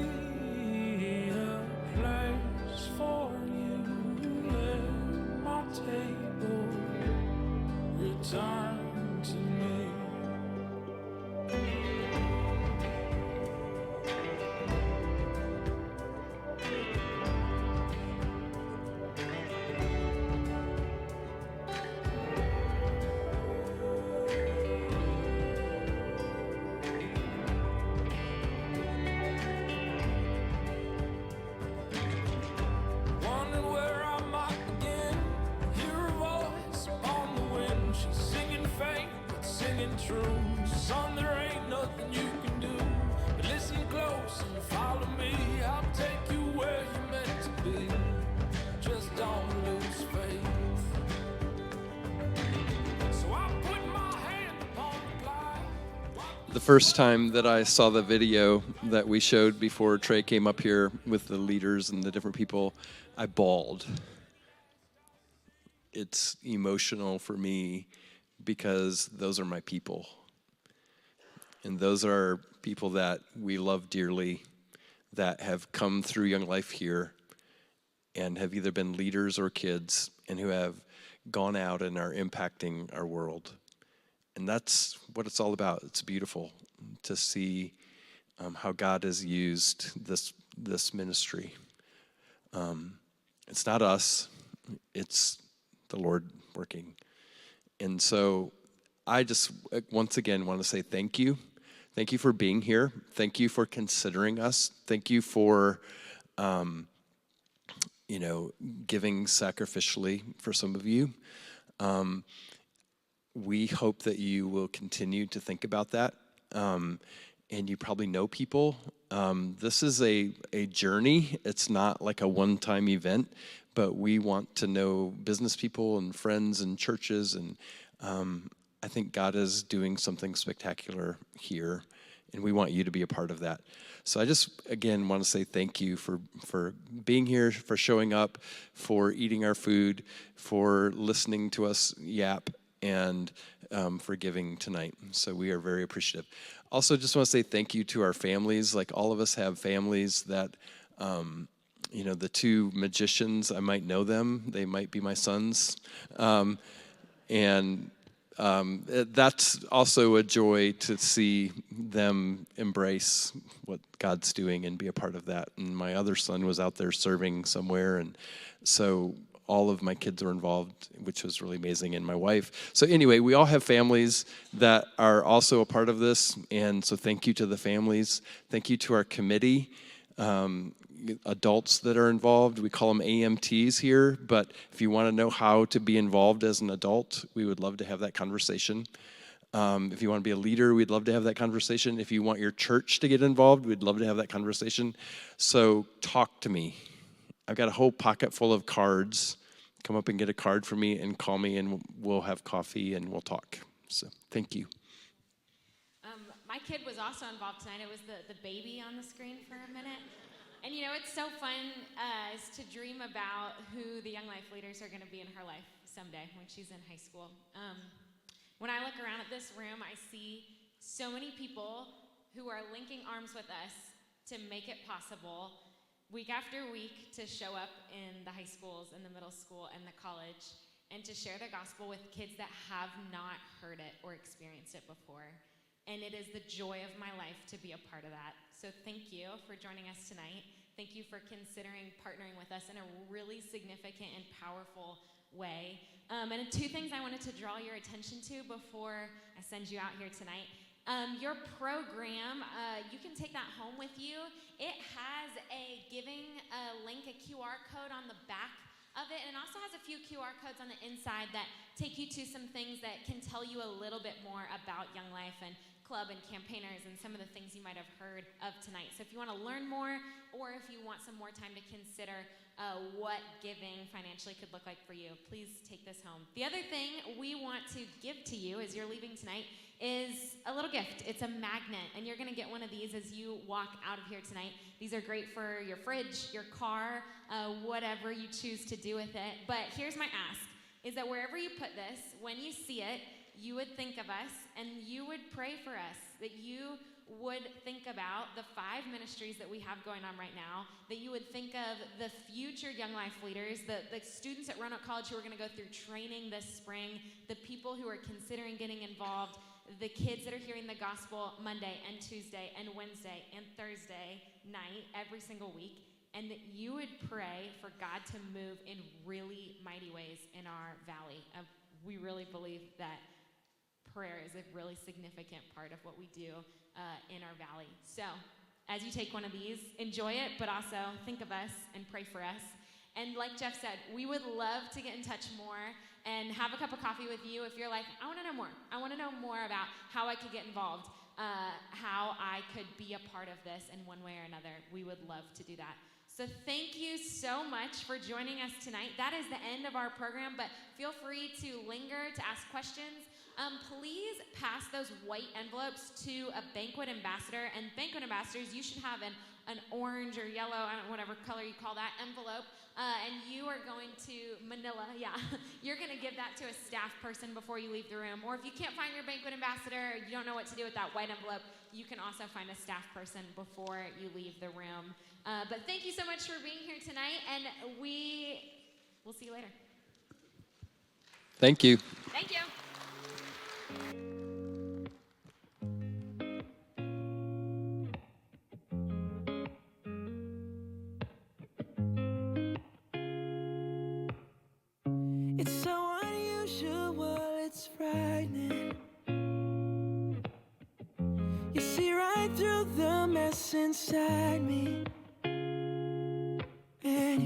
Speaker 1: a place for you at my table. Return to me. Wondering where I might begin. Hear her voice on the wind. She's singing faint, but singing true. Son, there ain't nothing you can do. But listen close and follow me. I'll take you where you're meant to be. Just don't lose faith. So I put my hand upon the plow.
Speaker 2: The first time that I saw the video that we showed before Trey came up here with the leaders and the different people, I bawled. It's emotional for me because those are my people. And those are people that we love dearly, that have come through Young Life here and have either been leaders or kids and who have gone out and are impacting our world. And that's what it's all about. It's beautiful to see how God has used this ministry. It's not us, it's the Lord working. And so I just once again want to say thank you. Thank you for being here. Thank you for considering us. Thank you for giving sacrificially for some of you. We hope that you will continue to think about that. And you probably know people. This is a journey. It's not like a one-time event, but we want to know business people and friends and churches. And I think God is doing something spectacular here, and we want you to be a part of that. So I just, again, want to say thank you for being here, for showing up, for eating our food, for listening to us yap, and for giving tonight. So we are very appreciative. Also, just want to say thank you to our families. Like, all of us have families that, the two magicians, I might know them. They might be my sons. That's also a joy to see them embrace what God's doing and be a part of that. And my other son was out there serving somewhere, and so all of my kids were involved, which was really amazing, and my wife. So anyway, we all have families that are also a part of this, and so thank you to the families. Thank you to our committee, adults that are involved. We call them AMTs here, but if you want to know how to be involved as an adult, we would love to have that conversation. If you want to be a leader, we'd love to have that conversation. If you want your church to get involved, we'd love to have that conversation. So talk to me. I've got a whole pocket full of cards. Come up and get a card from me and call me, and we'll have coffee and we'll talk. So thank you.
Speaker 3: My kid was also involved tonight. It was the baby on the screen for a minute. And it's so fun is to dream about who the Young Life leaders are going to be in her life someday when she's in high school. When I look around at this room, I see so many people who are linking arms with us to make it possible week after week to show up in the high schools and the middle school and the college and to share the gospel with kids that have not heard it or experienced it before. And it is the joy of my life to be a part of that. So thank you for joining us tonight. Thank you for considering partnering with us in a really significant and powerful way. And two things I wanted to draw your attention to before I send you out here tonight. Your program, you can take that home with you. It has a giving link, a QR code on the back of it, and it also has a few QR codes on the inside that take you to some things that can tell you a little bit more about Young Life and Club and campaigners and some of the things you might have heard of tonight. So if you want to learn more, or if you want some more time to consider what giving financially could look like for you, please take this home. The other thing we want to give to you as you're leaving tonight is a little gift. It's a magnet, and you're going to get one of these as you walk out of here tonight. These are great for your fridge, your car, whatever you choose to do with it. But here's my ask, is that wherever you put this, when you see it, you would think of us and you would pray for us, that you would think about the 5 ministries that we have going on right now, that you would think of the future Young Life leaders, the students at Roanoke College who are going to go through training this spring, the people who are considering getting involved, the kids that are hearing the gospel Monday and Tuesday and Wednesday and Thursday night every single week, and that you would pray for God to move in really mighty ways in our valley. We really believe that prayer is a really significant part of what we do in our valley. So as you take one of these, enjoy it, but also think of us and pray for us. And like Jeff said, we would love to get in touch more and have a cup of coffee with you if you're like, I want to know more. I want to know more about how I could get involved, how I could be a part of this in one way or another. We would love to do that. So thank you so much for joining us tonight. That is the end of our program, but feel free to linger, to ask questions. Please pass those white envelopes to a Banquet ambassador. And Banquet ambassadors, you should have an orange or yellow, I don't know, whatever color you call that, envelope. And you are going to Manila, you're going to give that to a staff person before you leave the room. Or if you can't find your Banquet ambassador, or you don't know what to do with that white envelope, you can also find a staff person before you leave the room. But thank you so much for being here tonight, and we'll see you later.
Speaker 2: Thank you.
Speaker 3: Thank you.
Speaker 1: It's so unusual, it's frightening. You see right through the mess inside me, and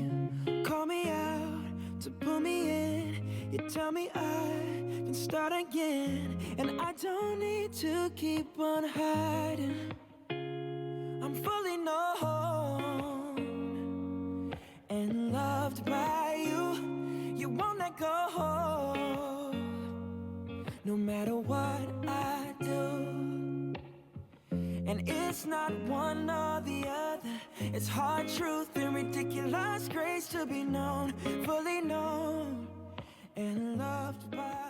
Speaker 1: you call me out to pull me in. You tell me I can start again, and I don't need to keep on hiding. I'm fully known and loved by you. You won't let go, no matter what I do. And it's not one or the other. It's hard truth and ridiculous grace to be known, fully known and loved by